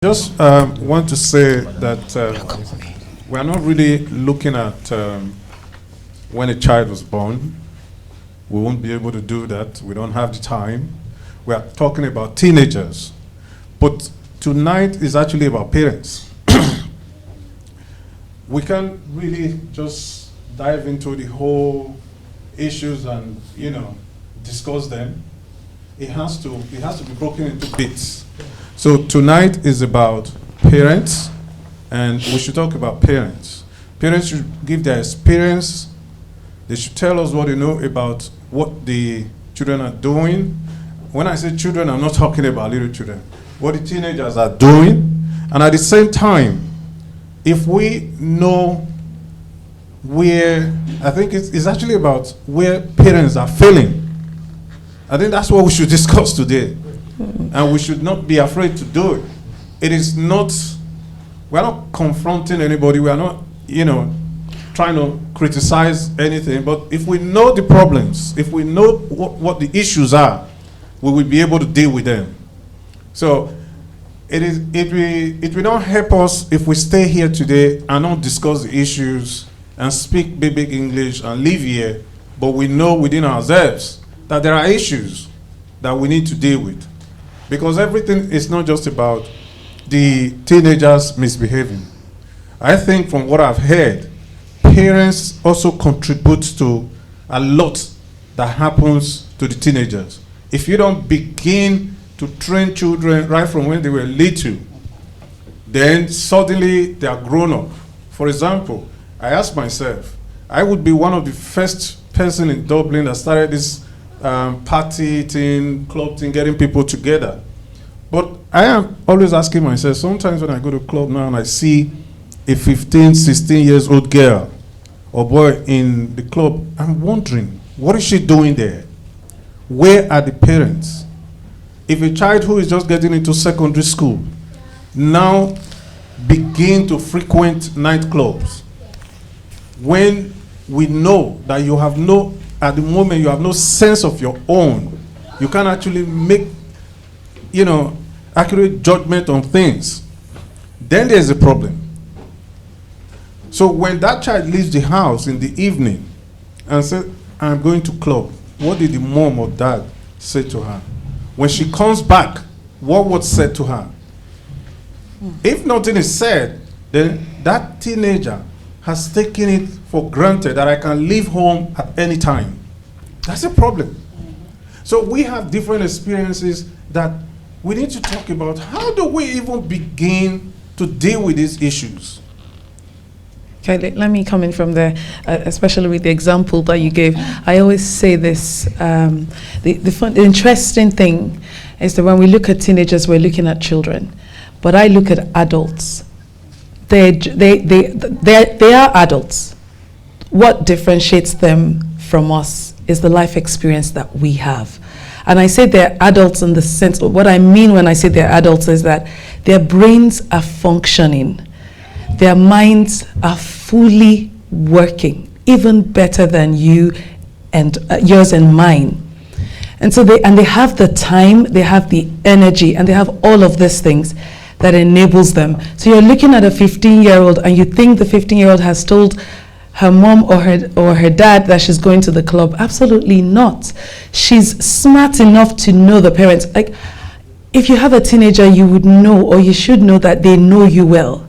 Just want to say that we are not really looking at when a child was born. We won't be able to do that. We don't have the time. We are talking about teenagers. But tonight is actually about parents. We can't really just dive into the whole issues and, discuss them. It has to be broken into bits. So tonight is about parents, and we should talk about parents. Parents should give their experience. They should tell us what they know about what the children are doing. When I say children, I'm not talking about little children. What the teenagers are doing. And at the same time, if we know where, I think it's actually about where parents are failing. I think that's what we should discuss today. And we should not be afraid to do it. It is not, we're not confronting anybody. We are not, trying to criticize anything. But if we know the problems, if we know what the issues are, we will be able to deal with them. So it will not help us if we stay here today and not discuss the issues and speak big English and live here, but we know within ourselves that there are issues that we need to deal with. Because everything is not just about the teenagers misbehaving. I think from what I've heard, parents also contribute to a lot that happens to the teenagers. If you don't begin to train children right from when they were little, then suddenly they are grown up. For example, I asked myself, I would be one of the first person in Dublin that started this party thing, club thing, getting people together. But I am always asking myself, sometimes when I go to a club now and I see a 15, 16 years old girl or boy in the club, I'm wondering, what is she doing there? Where are the parents? If a child who is just getting into secondary school now begin to frequent nightclubs, when we know that you have at the moment you have no sense of your own, you can't actually make, accurate judgment on things, then there's a problem. So when that child leaves the house in the evening and says, I'm going to club, what did the mom or dad say to her? When she comes back, what was said to her? If nothing is said, then that teenager has taken it for granted that I can leave home at any time. That's a problem. So we have different experiences that we need to talk about. How do we even begin to deal with these issues? Okay, let me come in from there, especially with the example that you gave. I always say this, the interesting thing is that when we look at teenagers, we're looking at children. But I look at adults. They are adults. What differentiates them from us is the life experience that we have. And I say they're adults in the sense, what I mean when I say they're adults is that their brains are functioning. Their minds are fully working, even better than you and yours and mine. And so they have the time, they have the energy, and they have all of these things that enables them. So you're looking at a 15-year-old and you think the 15-year-old has told her mom or her dad that she's going to the club. Absolutely not. She's smart enough to know the parents. Like, if you have a teenager, you would know, or you should know, that they know you well.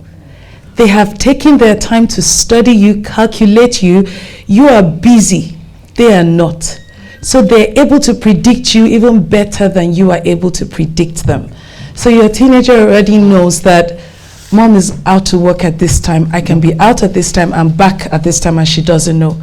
They have taken their time to study you, calculate you. You are busy. They are not. So they're able to predict you even better than you are able to predict them. So your teenager already knows that mom is out to work at this time. I can be out at this time and back at this time, and she doesn't know.